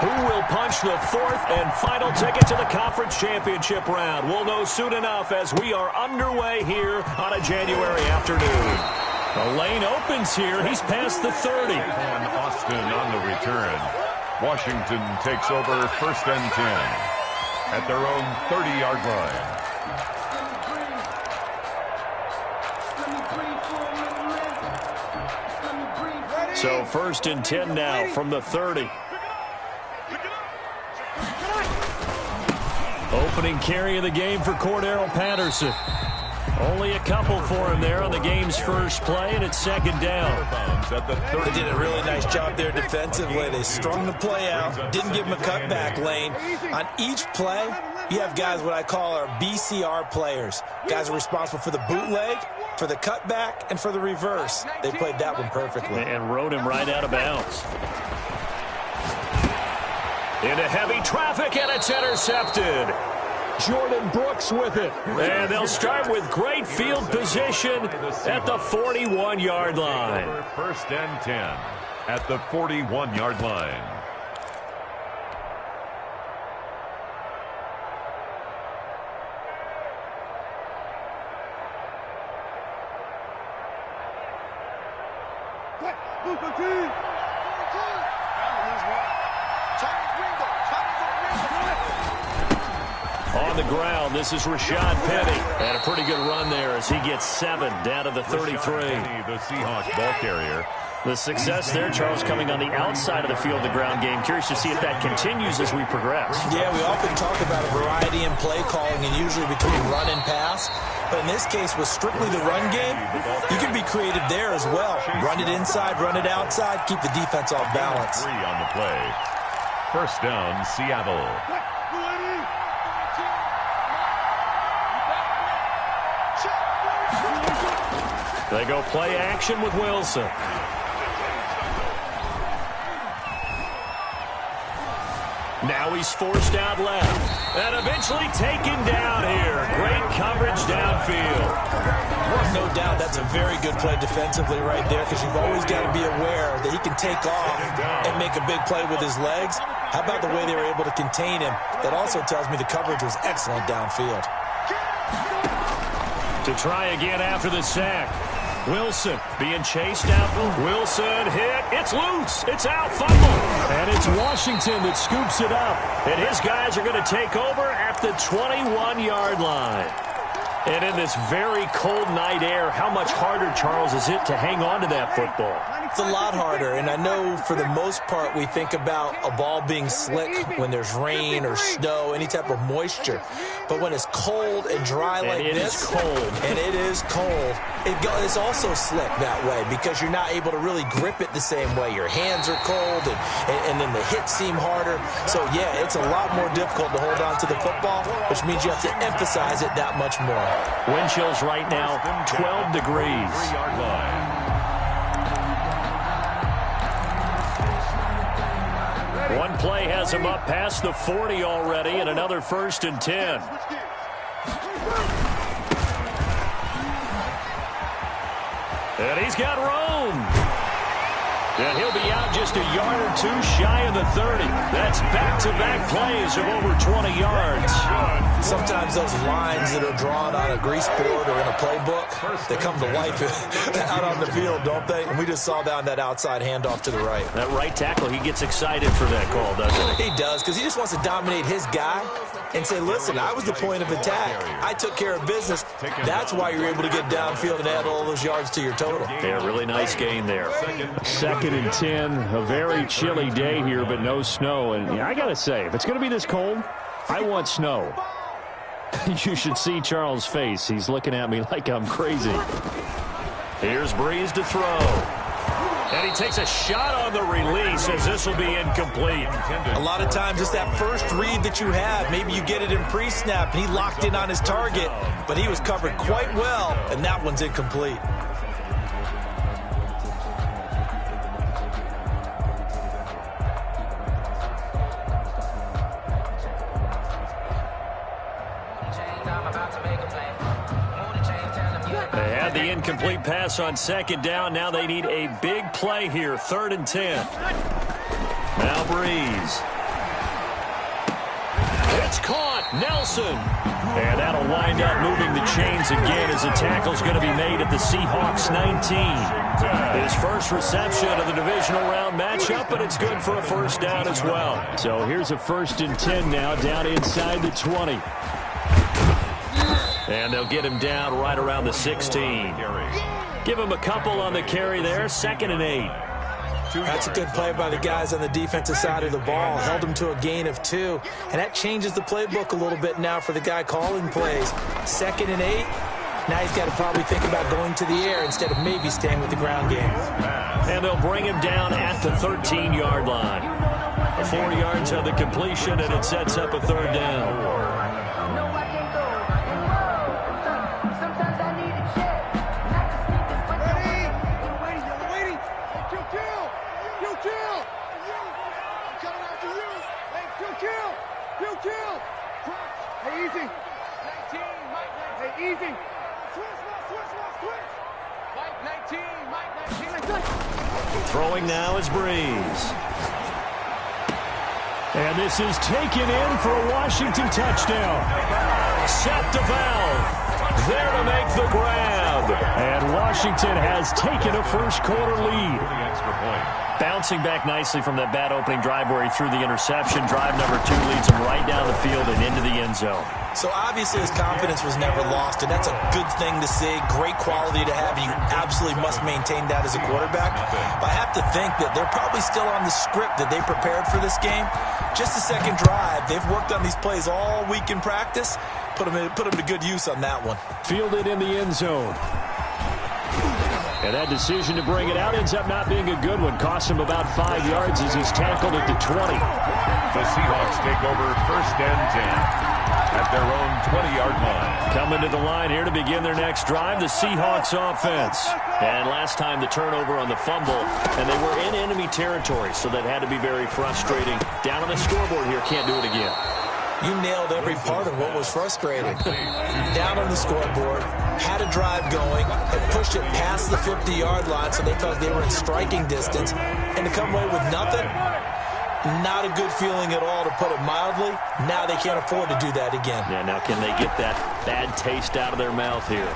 Who will punch the fourth and final ticket to the conference championship round? We'll know soon enough as we are underway here on a January afternoon. The lane opens here. He's past the 30. On Austin on the return. Washington takes over 1st and 10 at their own 30-yard line. So 1st and 10 now from the 30. Opening carry of the game for Cordero Patterson. Only a couple for him there on the game's first play, and it's 2nd down. They did a really nice job there defensively. They strung the play out, didn't give him a cutback lane. On each play, you have guys what I call our BCR players. Guys are responsible for the bootleg, for the cutback, and for the reverse. They played that one perfectly. And rode him right out of bounds. Into heavy traffic, and it's intercepted. Jordan Brooks with it. And they'll start with great field position at the 41-yard line. 1st and 10 at the 41-yard line. On the ground, this is Rashad Penny. And a pretty good run there as he gets 7 down to the 33. Penny, the Seahawks ball carrier. The success there, Charles, coming on the outside of the field, the ground game. Curious to see if that continues as we progress. Yeah, we often talk about a variety in play calling and usually between run and pass. But in this case, with strictly the run game, you can be creative there as well. Run it inside, run it outside, keep the defense off balance. 3 on the play. 1st down, Seattle. They go play action with Wilson. Now he's forced out left. And eventually taken down here. Great coverage downfield. No doubt that's a very good play defensively right there because you've always got to be aware that he can take off and make a big play with his legs. How about the way they were able to contain him? That also tells me the coverage was excellent downfield. To try again after the sack. Wilson being chased out. Wilson hit. It's loose. It's out. Fumble. And it's Washington that scoops it up. And his guys are going to take over at the 21-yard line. And in this very cold night air, how much harder, Charles, is it to hang on to that football? It's a lot harder, and I know for the most part we think about a ball being slick when there's rain or snow, any type of moisture. But when it's cold and dry like this, and it is cold, it's also slick that way because you're not able to really grip it the same way. Your hands are cold, and then the hits seem harder. So, yeah, it's a lot more difficult to hold on to the football, which means you have to emphasize it that much more. Wind chills right now, 12 degrees. 3-yard line. One play has him up past the 40 already, and another 1st and 10. And he's got room. And he'll be out just a yard or two shy of the 30. That's back-to-back plays of over 20 yards. Sometimes those lines that are drawn on a grease board or in a playbook, they come to life out on the field, don't they? And we just saw down that outside handoff to the right. That right tackle, he gets excited for that call, doesn't he? He does, because he just wants to dominate his guy and say, listen, I was the point of attack. I took care of business. That's why you're able to get downfield and add all those yards to your total. Yeah, really nice gain there. 2nd and 10, a very chilly day here, but no snow. And I got to say, if it's going to be this cold, I want snow. You should see Charles' face. He's looking at me like I'm crazy. Here's Breeze to throw. And he takes a shot on the release as this will be incomplete. A lot of times it's that first read that you have. Maybe you get it in pre-snap, and he locked in on his target, but he was covered quite well, and that one's incomplete. They had the incomplete pass on 2nd down. Now they need a big play here. 3rd and 10. Now Breeze. It's caught. Nelson. And that'll wind up moving the chains again as the tackle's going to be made at the Seahawks 19. His first reception of the divisional round matchup, but it's good for a first down as well. So here's a 1st and 10 now, down inside the 20. And they'll get him down right around the 16. Give him a couple on the carry there, 2nd and 8. That's a good play by the guys on the defensive side of the ball. Held him to a gain of 2. And that changes the playbook a little bit now for the guy calling plays. 2nd and 8. Now he's got to probably think about going to the air instead of maybe staying with the ground game. And they'll bring him down at the 13-yard line. 4 yards of the completion, and it sets up a 3rd down. Hey, easy. 19, Mike 19. Hey, easy. Switch. Mike 19. Throwing now is Breeze. And this is taken in for a Washington touchdown. Set to valve. There to make the grab. And Washington has taken a first-quarter lead. Bouncing back nicely from that bad opening drive where he threw the interception. Drive number 2 leads him right down the field and into the end zone. So obviously his confidence was never lost, and that's a good thing to see. Great quality to have. You absolutely must maintain that as a quarterback. But I have to think that they're probably still on the script that they prepared for this game. Just the second drive. They've worked on these plays all week in practice. Put them to good use on that one. Fielded in the end zone. And that decision to bring it out ends up not being a good one. Costs him about 5 yards as he's tackled at the 20. The Seahawks take over 1st and 10 at their own 20-yard line. Coming to the line here to begin their next drive, the Seahawks offense. And last time the turnover on the fumble, and they were in enemy territory, so that had to be very frustrating. Down on the scoreboard here, can't do it again. You nailed every part of what was frustrating. Down on the scoreboard, had a drive going, had pushed it past the 50-yard line, so they thought they were in striking distance, and to come away with nothing, not a good feeling at all, to put it mildly. Now they can't afford to do that again. Yeah, now can they get that bad taste out of their mouth here?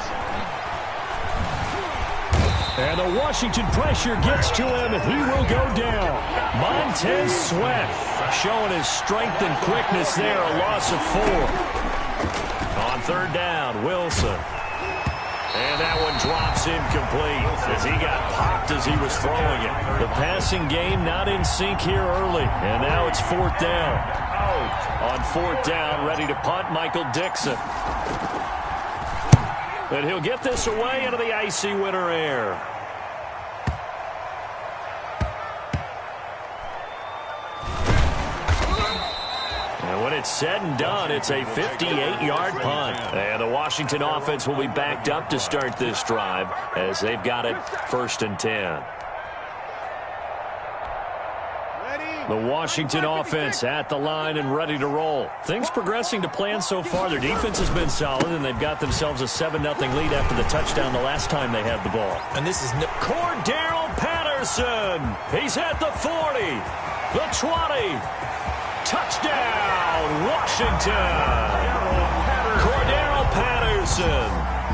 And the Washington pressure gets to him, and he will go down. Montez Sweat showing his strength and quickness there, a loss of 4. On 3rd down, Wilson. And that one drops incomplete as he got popped as he was throwing it. The passing game not in sync here early, and now it's 4th down. On 4th down, ready to punt, Michael Dixon. But he'll get this away into the icy winter air. And when it's said and done, it's a 58-yard punt. And the Washington offense will be backed up to start this drive as they've got it 1st and 10. The Washington offense at the line and ready to roll. Things progressing to plan so far. Their defense has been solid, and they've got themselves a 7-0 lead after the touchdown the last time they had the ball. And this is Cordero Patterson. He's at the 40, the 20. Touchdown, Washington. Cordero Patterson,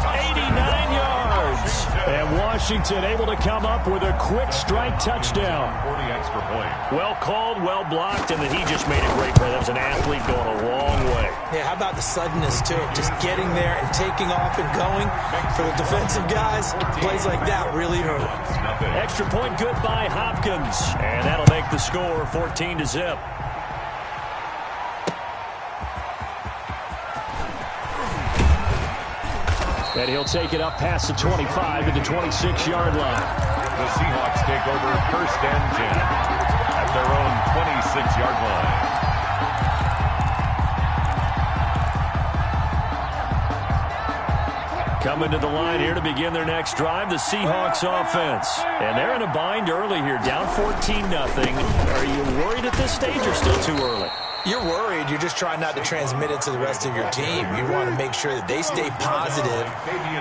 89 yards. And Washington able to come up with a quick strike touchdown. 40 extra point. Well called, well blocked, and then he just made a great play. That was an athlete going a long way. Yeah, how about the suddenness to it? Just getting there and taking off and going. For the defensive guys, plays like that really hurt. Extra point good by Hopkins. And that'll make the score 14-0. And he'll take it up past the 25 to the 26-yard line. The Seahawks take over 1st and 10 at their own 26-yard line. Coming to the line here to begin their next drive, the Seahawks offense. And they're in a bind early here, down 14-0. Are you worried at this stage or still too early? You're worried. You're just trying not to transmit it to the rest of your team. You want to make sure that they stay positive,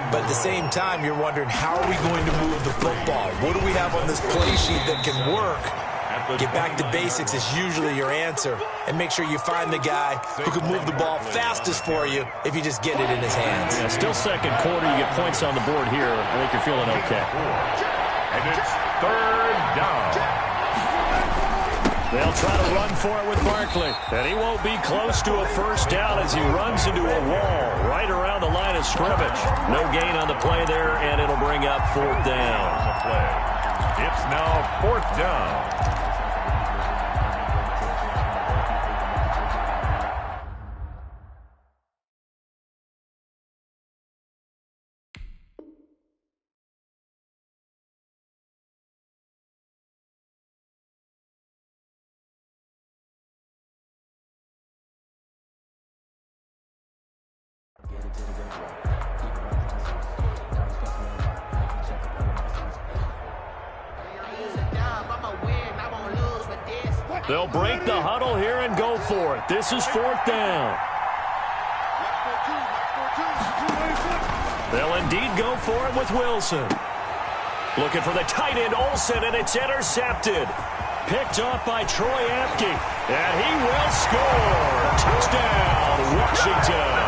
but at the same time, you're wondering, how are we going to move the football? What do we have on this play sheet that can work Get back to basics is usually your answer. And make sure you find the guy who can move the ball fastest for you if you just get it in his hands. Yeah, still second quarter. You get points on the board here. I think you're feeling okay. And it's third down. They'll try to run for it with Barkley. And he won't be close to a first down as he runs into a wall right around the line of scrimmage. No gain on the play there, and it'll bring up fourth down. It's now fourth down. They'll break the huddle here and go for it. This is fourth down. They'll indeed go for it with Wilson. Looking for the tight end, Olsen, and it's intercepted. Picked off by Troy Apke. And he will score. Touchdown, Washington.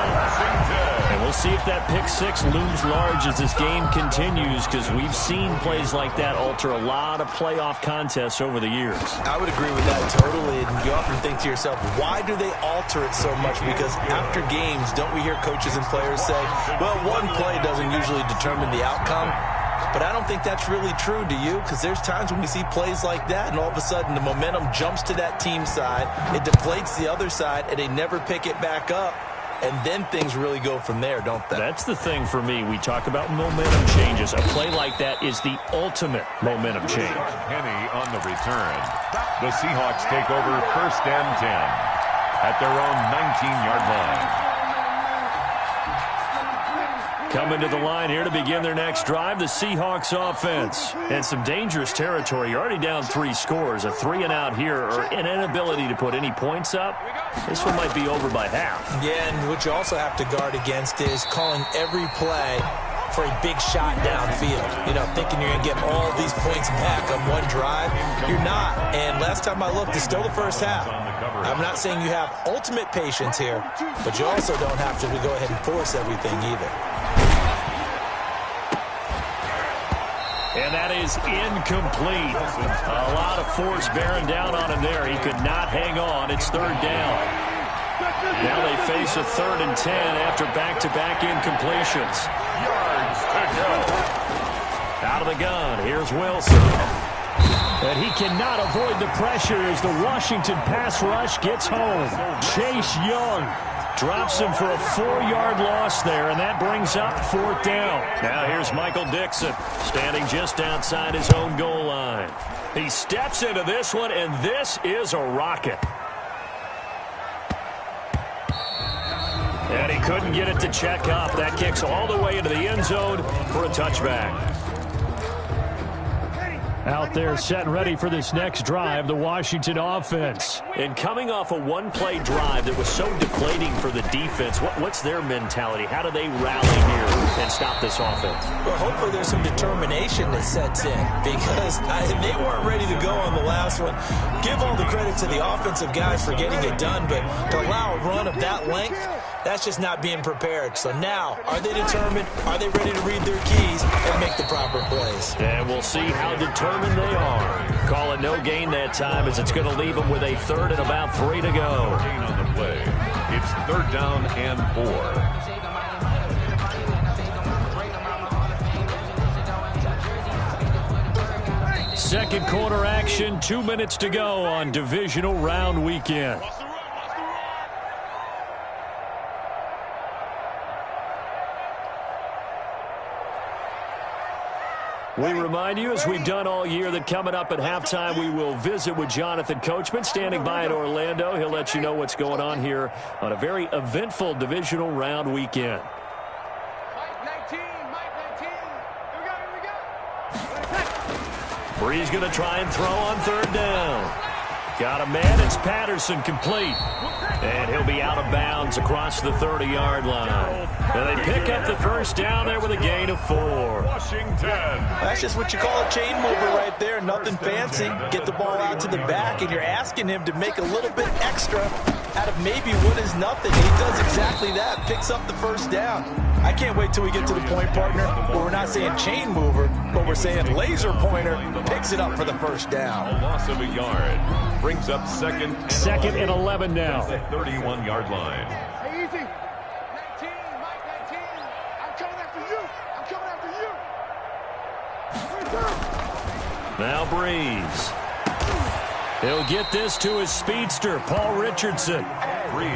And we'll see if that pick six looms large as this game continues, because we've seen plays like that alter a lot of playoff contests over the years. I would agree with that totally. And you often think to yourself, why do they alter it so much? Because after games, don't we hear coaches and players say, well, one play doesn't usually determine the outcome. But I don't think that's really true, do you? Because there's times when we see plays like that, and all of a sudden the momentum jumps to that team side, it deflates the other side, and they never pick it back up. And then things really go from there, don't they? That's the thing for me. We talk about momentum changes. A play like that is the ultimate momentum change. Penny on the return. The Seahawks take over first and 10 at their own 19-yard line. Coming to the line here to begin their next drive, the Seahawks offense. And some dangerous territory. You're already down 3 scores. A 3-and-out here, or an inability to put any points up. This one might be over by half. Yeah, and what you also have to guard against is calling every play for a big shot downfield. You know, thinking you're going to get all these points back on one drive. You're not. And last time I looked, it's still the first half. I'm not saying you have ultimate patience here, but you also don't have to go ahead and force everything either. And that is incomplete. A lot of force bearing down on him there. He could not hang on. It's third down. Now they face a 3rd and 10 after back-to-back incompletions. Yards to go. Out of the gun, here's Wilson. And he cannot avoid the pressure as the Washington pass rush gets home. Chase Young drops him for a 4-yard loss there, and that brings up fourth down. Now here's Michael Dixon, standing just outside his own goal line. He steps into this one, and this is a rocket. And he couldn't get it to check up. That kicks all the way into the end zone for a touchback. Out there set and ready for this next drive, the Washington offense. And coming off a one-play drive that was so deflating for the defense, what's their mentality? How do they rally here and stop this offense? Well, hopefully there's some determination that sets in, because they weren't ready to go on the last one. Give all the credit to the offensive guys for getting it done, but to allow a run of that length, that's just not being prepared. So now, are they determined? Are they ready to read their keys and make the proper plays? And we'll see how determined they are. Call it no gain that time, as it's going to leave them with a 3rd and about 3 to go. Gain on the play. It's 3rd down and 4. Second quarter action, 2 minutes to go on divisional round weekend. We remind you, as we've done all year, that coming up at halftime, we will visit with Jonathan Coachman, standing by in Orlando. He'll let you know what's going on here on a very eventful divisional round weekend. Mike 19, Mike 19. Here we go. Bree's going to try and throw on 3rd down. Got a man. It's Patterson, complete. And he'll be out of bounds across the 30-yard line. And they pick up the first down there with a gain of 4. Washington. That's just what you call a chain mover right there. Nothing fancy. Get the ball out to the back, and you're asking him to make a little bit extra out of maybe what is nothing. He does exactly that. Picks up the first down. I can't wait till we get to the point, partner, where we're not saying chain mover, but we're saying laser pointer. Picks it up for the first down. A loss of a yard. Brings up second and 11 now. The 31-yard line. Hey, easy. 19, Mike 19. I'm coming after you. I'm coming after you. Now Breeze. He'll get this to his speedster, Paul Richardson.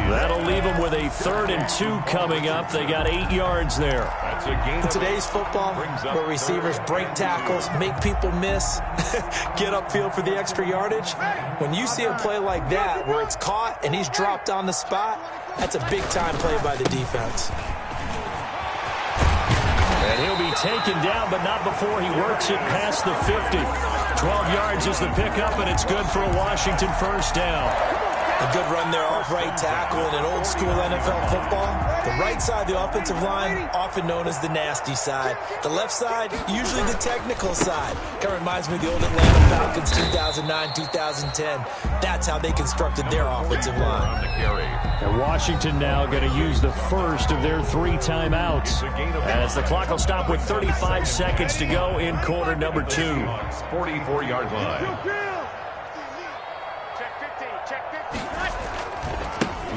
That'll leave him with a 3rd and 2 coming up. They got 8 yards there. That's a gain. In today's football, where receivers break tackles, make people miss, get upfield for the extra yardage, when you see a play like that where it's caught and he's dropped on the spot, that's a big-time play by the defense. And he'll be taken down, but not before he works it past the 50. 12 yards is the pickup, and it's good for a Washington first down. A good run there off right tackle in an old-school NFL football. The right side of the offensive line, often known as the nasty side. The left side, usually the technical side. Kind of reminds me of the old Atlanta Falcons 2009-2010. That's how they constructed their offensive line. And Washington now going to use the first of their 3 timeouts, as the clock will stop with 35 seconds to go in quarter number 2. 44-yard line.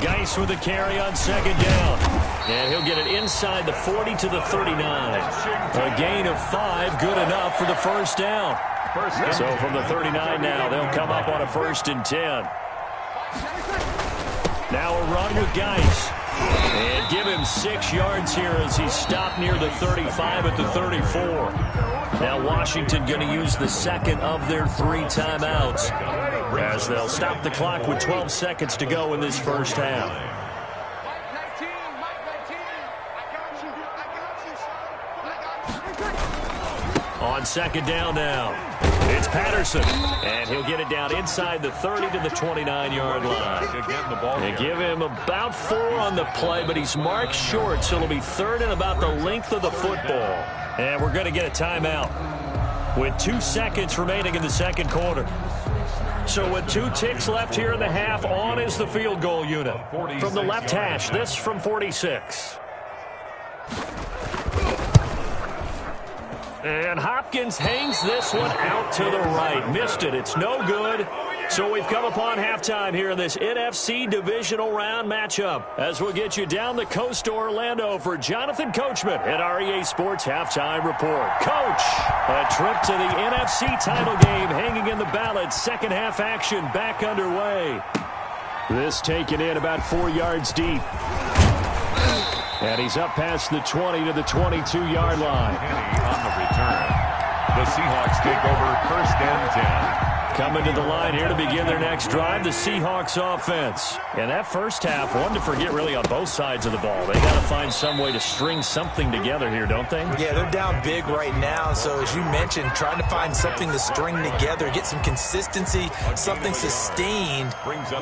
Geis with the carry on second down. And he'll get it inside the 40 to the 39. A gain of 5, good enough for the first down. So from the 39 now, they'll come up on a 1st and 10. Now a run with Geis. And give him 6 yards here as he's stopped near the 35 at the 34. Now Washington going to use the second of their 3 timeouts, as they'll stop the clock with 12 seconds to go in this first half. On second down now, it's Patterson, and he'll get it down inside the 30 to the 29-yard line. They give him about 4 on the play, but he's marked short, so it'll be 3rd and about the length of the football. And we're going to get a timeout with 2 seconds remaining in the second quarter. So with 2 ticks left here in the half, on is the field goal unit. From the left hash, this from 46. And Hopkins hangs this one out to the right. Missed it. It's no good. So we've come upon halftime here in this NFC divisional round matchup, as we'll get you down the coast to Orlando for Jonathan Coachman at our EA Sports Halftime Report. Coach, a trip to the NFC title game hanging in the balance. Second half action back underway. This taken in about 4 yards deep. And he's up past the 20 to the 22-yard line. On the return, the Seahawks take over 1st and 10. Coming to the line here to begin their next drive, the Seahawks offense. And that first half, one to forget really on both sides of the ball. They got to find some way to string something together here, don't they? Yeah, they're down big right now. So as you mentioned, trying to find something to string together, get some consistency, something sustained,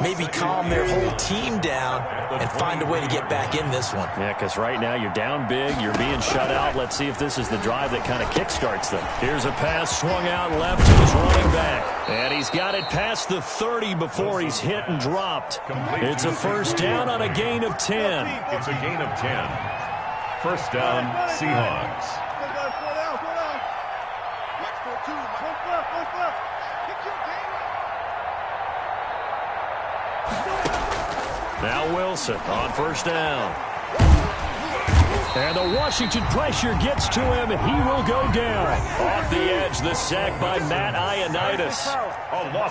maybe calm their whole team down and find a way to get back in this one. Yeah, because right now you're down big, you're being shut out. Let's see if this is the drive that kind of kickstarts them. Here's a pass swung out left to his running back. And he's got it past the 30 before he's hit and dropped. It's a first down on a gain of 10. It's a gain of 10. First down, Seahawks. Now Wilson on first down. And the Washington pressure gets to him. He will go down. Off the edge, the sack by Matt Ioannidis.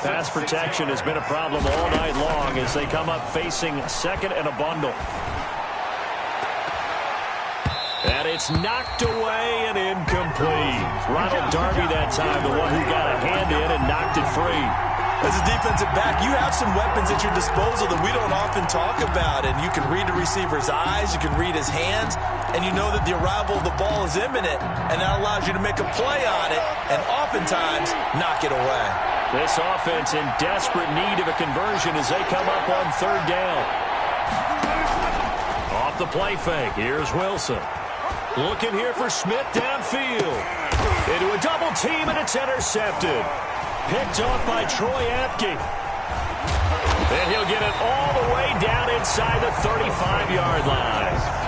Pass protection has been a problem all night long as they come up facing second and a bundle. And it's knocked away and incomplete. Ronald Darby that time, the one who got a hand in and knocked it free. As a defensive back, you have some weapons at your disposal that we don't often talk about. And you can read the receiver's eyes, you can read his hands, and you know that the arrival of the ball is imminent. And that allows you to make a play on it and oftentimes knock it away. This offense in desperate need of a conversion as they come up on third down. Off the play fake, here's Wilson. Looking here for Smith downfield. Into a double team, and it's intercepted. Picked off by Troy Apke. And he'll get it all the way down inside the 35-yard line.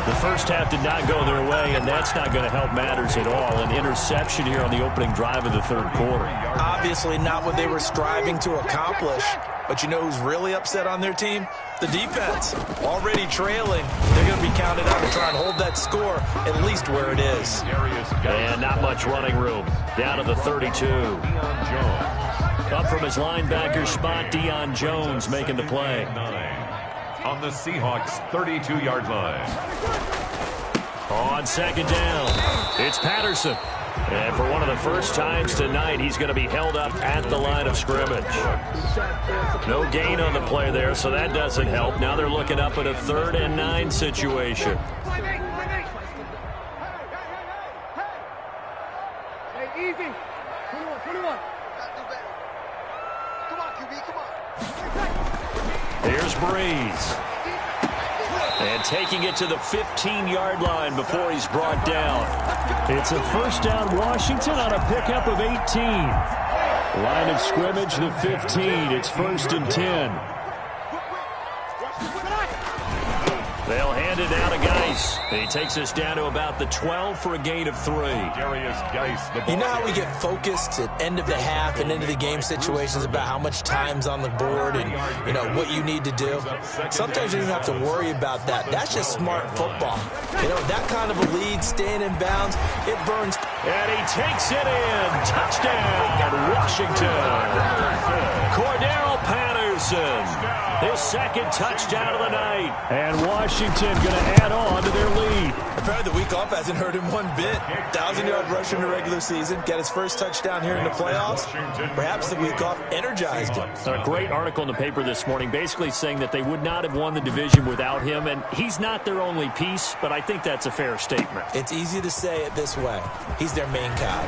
The first half did not go their way, and that's not going to help matters at all. An interception here on the opening drive of the third quarter. Obviously not what they were striving to accomplish. But you know who's really upset on their team? The defense. Already trailing. They're going to be counted on to try and hold that score at least where it is. And not much running room. Down to the 32. Up from his linebacker spot, Deion Jones making the play. On the Seahawks' 32-yard line. On second down, it's Patterson. And for one of the first times tonight, he's going to be held up at the line of scrimmage. No gain on the play there, so that doesn't help. Now they're looking up at a 3rd and 9 situation. Hey, easy. 21. Come on, QB, come on. Here's Breeze. And taking it to the 15-yard line before he's brought down. It's a first down Washington on a pickup of 18. Line of scrimmage, the 15. It's 1st and 10. They'll hand it down to Geis. He takes us down to about the 12 for a gain of 3. You know how we get focused at end of the half and into the game situations about how much time's on the board and, you know, what you need to do? Sometimes you don't have to worry about that. That's just smart football. You know, that kind of a lead, staying in bounds, it burns. And he takes it in. Touchdown, Washington. Cordero Patterson. His 2nd touchdown of the night. And Washington going to add on to their lead. Apparently the week off hasn't hurt him one bit. 1,000-yard rush in the regular season. Got his first touchdown here in the playoffs. Perhaps the week off energized him. A great article in the paper this morning basically saying that they would not have won the division without him. And he's not their only piece, but I think that's a fair statement. It's easy to say it this way. He's their main guy.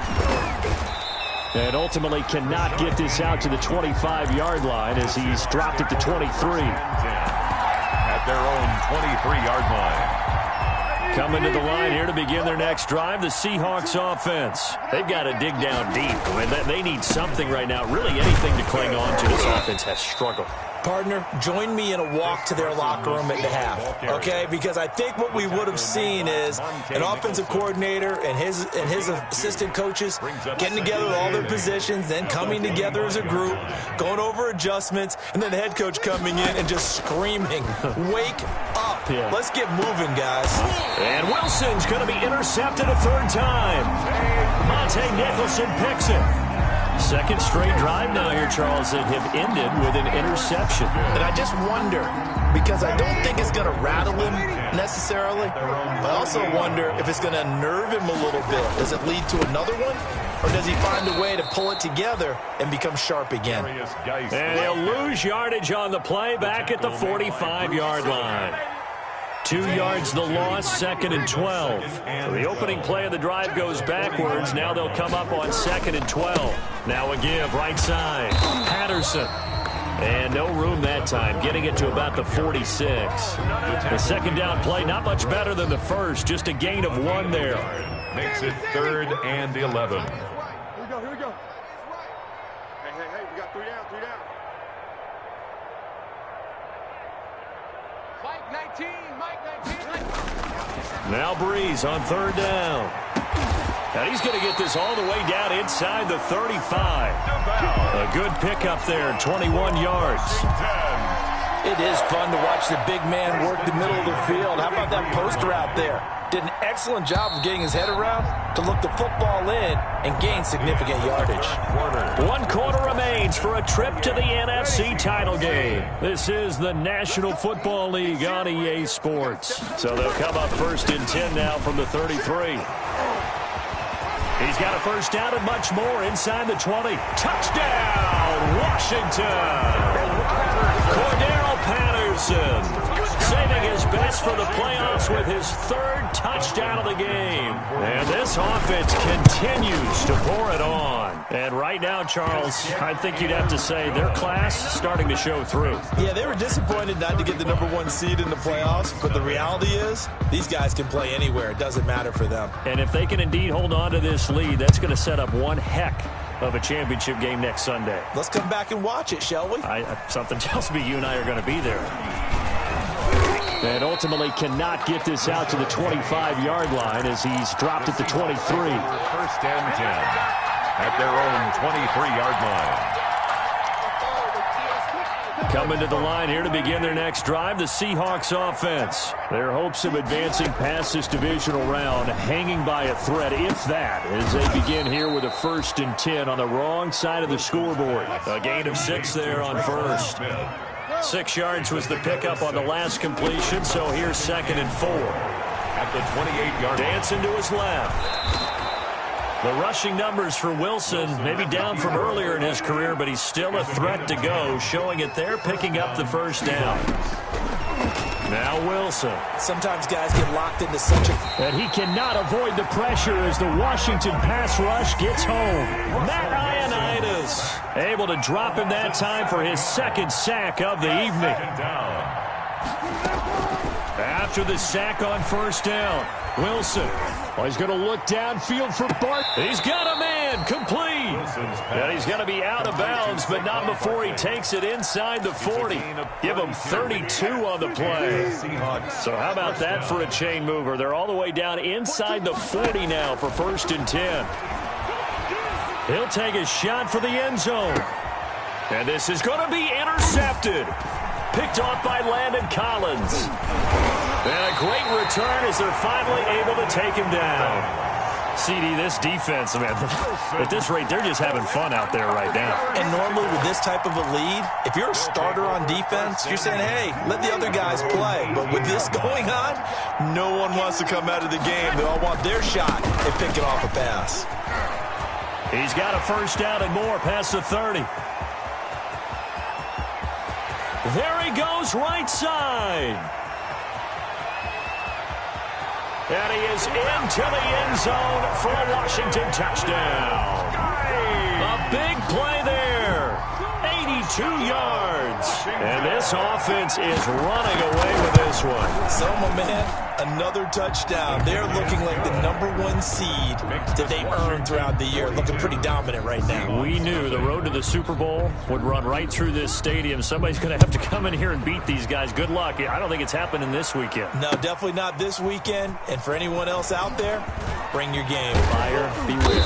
And ultimately cannot get this out to the 25-yard line as he's dropped it to 23. At their own 23-yard line. Coming to the line here to begin their next drive, the Seahawks offense. They've got to dig down deep. I mean, they need something right now, really anything to cling on to. This offense has struggled. Partner, join me in a walk to their locker room at the half, okay? Because I think what we would have seen is an offensive coordinator and his assistant coaches getting together with all their positions, then coming together as a group, going over adjustments, and then the head coach coming in and just screaming, wake up. Yeah. Let's get moving, guys. And Wilson's going to be intercepted a 3rd time. Monte Nicholson picks it. 2nd straight drive now here, Charles, that have ended with an interception. And I just wonder, because I don't think it's going to rattle him necessarily, but I also wonder if it's going to nerve him a little bit. Does it lead to another one? Or does he find a way to pull it together and become sharp again? And he'll lose yardage on the play back at the 45-yard line. 2 yards the loss, 2nd and 12. So the opening play of the drive goes backwards. Now they'll come up on 2nd and 12. Now a give, right side. Patterson. And no room that time, getting it to about the 46. The 2nd down play, not much better than the first, just a gain of 1 there. Makes it 3rd and 11. Here we go. Hey, we got 3 down. Mike 19. Now Breeze on 3rd down. And he's going to get this all the way down inside the 35. A good pickup there, 21 yards. It is fun to watch the big man work the middle of the field. How about that post route there? Did an excellent job of getting his head around to look the football in and gain significant yardage. 1 quarter remains for a trip to the NFC title game. This is the National Football League on EA Sports. So they'll come up 1st and 10 now from the 33. He's got a first down and much more inside the 20. Touchdown, Washington! Cordero Patterson saving his best for the playoffs with his third touchdown of the game. And this offense continues to pour it on. And right now, Charles, I think you'd have to say their class starting to show through. Yeah, they were disappointed not to get the #1 seed in the playoffs, but the reality is these guys can play anywhere. It doesn't matter for them. And if they can indeed hold on to this lead, that's going to set up one heck of a championship game next Sunday. Let's come back and watch it, shall we? Something tells me you and I are going to be there. And ultimately cannot get this out to the 25-yard line as he's dropped at the 23. First and 10 at their own 23-yard line. Coming to the line here to begin their next drive, the Seahawks offense. Their hopes of advancing past this divisional round hanging by a thread, if that, as they begin here with a 1st and 10 on the wrong side of the scoreboard. A gain of 6 there on first. 6 yards was the pickup on the last completion, so here's 2nd and 4. At the 28-yard line. Dancing to his left. The rushing numbers for Wilson, maybe down from earlier in his career, but he's still a threat to go, showing it there, picking up the first down. Now Wilson. Sometimes guys get locked into such a... And he cannot avoid the pressure as the Washington pass rush gets home. Matt Ioannidis able to drop him that time for his 2nd sack of the evening. After the sack on first down, Wilson. Oh, he's going to look downfield for Bart. He's got a man, complete. And he's going to be out of bounds, but not before he takes it inside the 40. Give him 32 on the play. So how about that for a chain mover? They're all the way down inside the 40 now for 1st and 10. He'll take a shot for the end zone. And this is going to be intercepted. Picked off by Landon Collins. And a great return as they're finally able to take him down. CD, this defense, man, at this rate, they're just having fun out there right now. And normally with this type of a lead, if you're a starter on defense, you're saying, hey, let the other guys play. But with this going on, no one wants to come out of the game. They all want their shot at picking off a pass. He's got a first down and more past the 30. There he goes, right side. And he is into the end zone for a Washington touchdown. A big play there. 82 yards. And this offense is running away with this one. Selma, man, another touchdown. They're looking like the #1 seed that they earned throughout the year. Looking pretty dominant right now. We knew the road to the Super Bowl would run right through this stadium. Somebody's going to have to come in here and beat these guys. Good luck. I don't think it's happening this weekend. No, definitely not this weekend. And for anyone else out there, bring your game. Fire, beware.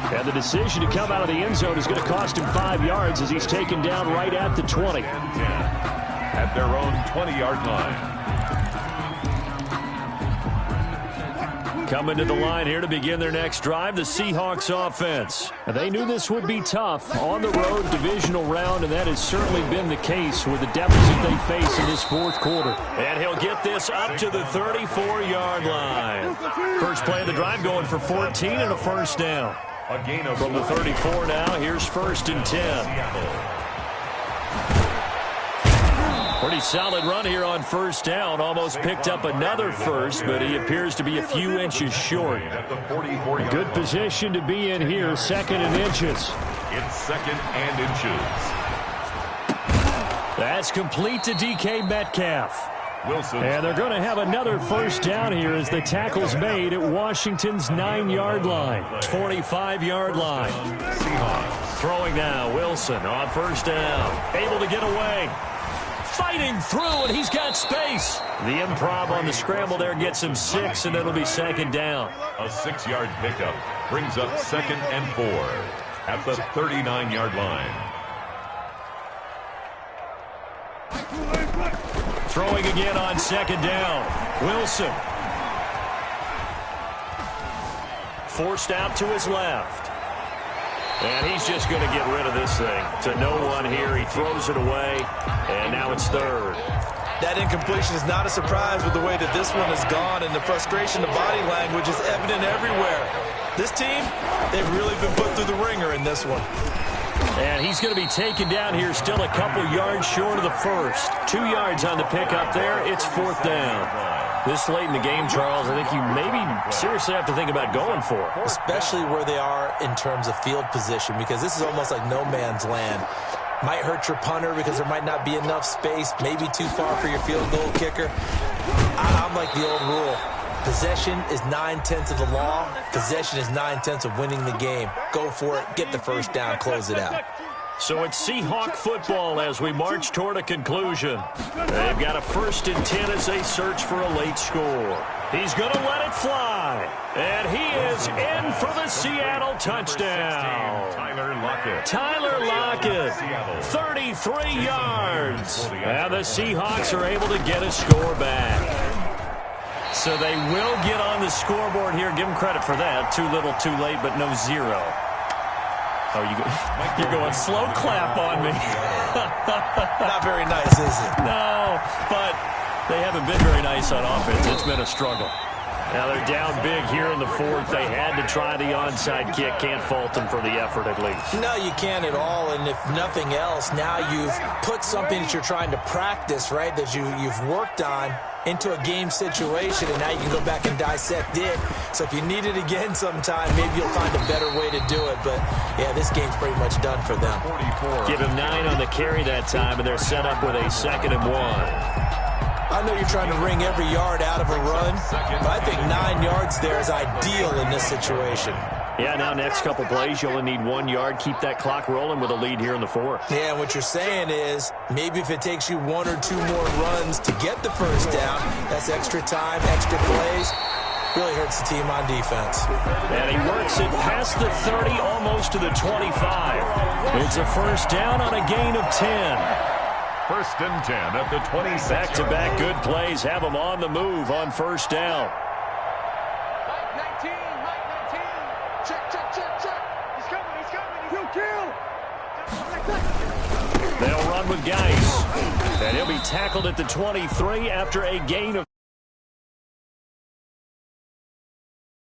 And the decision to come out of the end zone is going to cost him 5 yards as he's taken down right at the 20. At their own 20-yard line. Coming to the line here to begin their next drive, the Seahawks offense. They knew this would be tough on the road, divisional round, and that has certainly been the case with the deficit they face in this 4th quarter. And he'll get this up to the 34-yard line. First play of the drive going for 14 and a first down. A gain of from the 34 now, here's 1st and 10. Pretty solid run here on first down. Almost picked up another first, but he appears to be a few inches short. Good position to be in here, 2nd and inches. It's 2nd and inches. That's complete to DK Metcalf. Wilson. And they're going to have another first down here as the tackle's made at Washington's 9-yard line. 45-yard line. Seahawks. Throwing now, Wilson on first down. Able to get away. Fighting through, and he's got space. The improv on the scramble there gets him 6, and it'll be 2nd down. A 6-yard pickup brings up 2nd and 4 at the 39-yard line. Throwing again on 2nd down. Wilson. Forced out to his left. And he's just going to get rid of this thing. To no one here. He throws it away. And now it's 3rd. That incompletion is not a surprise with the way that this one has gone. And the frustration, the body language is evident everywhere. This team, they've really been put through the ringer in this one. And he's going to be taken down here, still a couple yards short of the first. 2 yards on the pickup there. It's 4th down. This late in the game, Charles, I think you maybe seriously have to think about going for it. Especially where they are in terms of field position, because this is almost like no man's land. Might hurt your punter because there might not be enough space, maybe too far for your field goal kicker. I'm like the old rule. Possession is 9/10 of the law. Possession is 9/10 of winning the game. Go for it. Get the first down. Close it out. So it's Seahawk football as we march toward a conclusion. They've got a 1st and 10 as they search for a late score. He's going to let it fly. And he is in for the Seattle touchdown. Tyler Lockett, 33 yards. And the Seahawks are able to get a score back. So they will get on the scoreboard here. Give them credit for that. Too little, too late, but no 0. Oh, you're going slow clap on me. Not very nice, is it? No, but they haven't been very nice on offense. It's been a struggle. Now they're down big here in the 4th. They had to try the onside kick. Can't fault them for the effort at least. No, you can't at all. And if nothing else, now you've put something that you're trying to practice, right, that you've worked on into a game situation, and now you can go back and dissect it. So if you need it again sometime, maybe you'll find a better way to do it. But, yeah, this game's pretty much done for them. Give him 9 on the carry that time, and they're set up with a 2nd and 1. I know you're trying to wring every yard out of a run, but I think 9 yards there is ideal in this situation. Yeah, now next couple plays, you only need 1 yard. Keep that clock rolling with a lead here in the 4th. Yeah, what you're saying is maybe if it takes you 1 or 2 more runs to get the first down, that's extra time, extra plays. Really hurts the team on defense. And he works it past the 30, almost to the 25. It's a first down on a gain of 10. 1st and 10 at the 26. Back-to-back good plays have them on the move on first down. Mike 19. Check. He's coming. He'll kill. They'll run with Geis. And he'll be tackled at the 23 after a gain of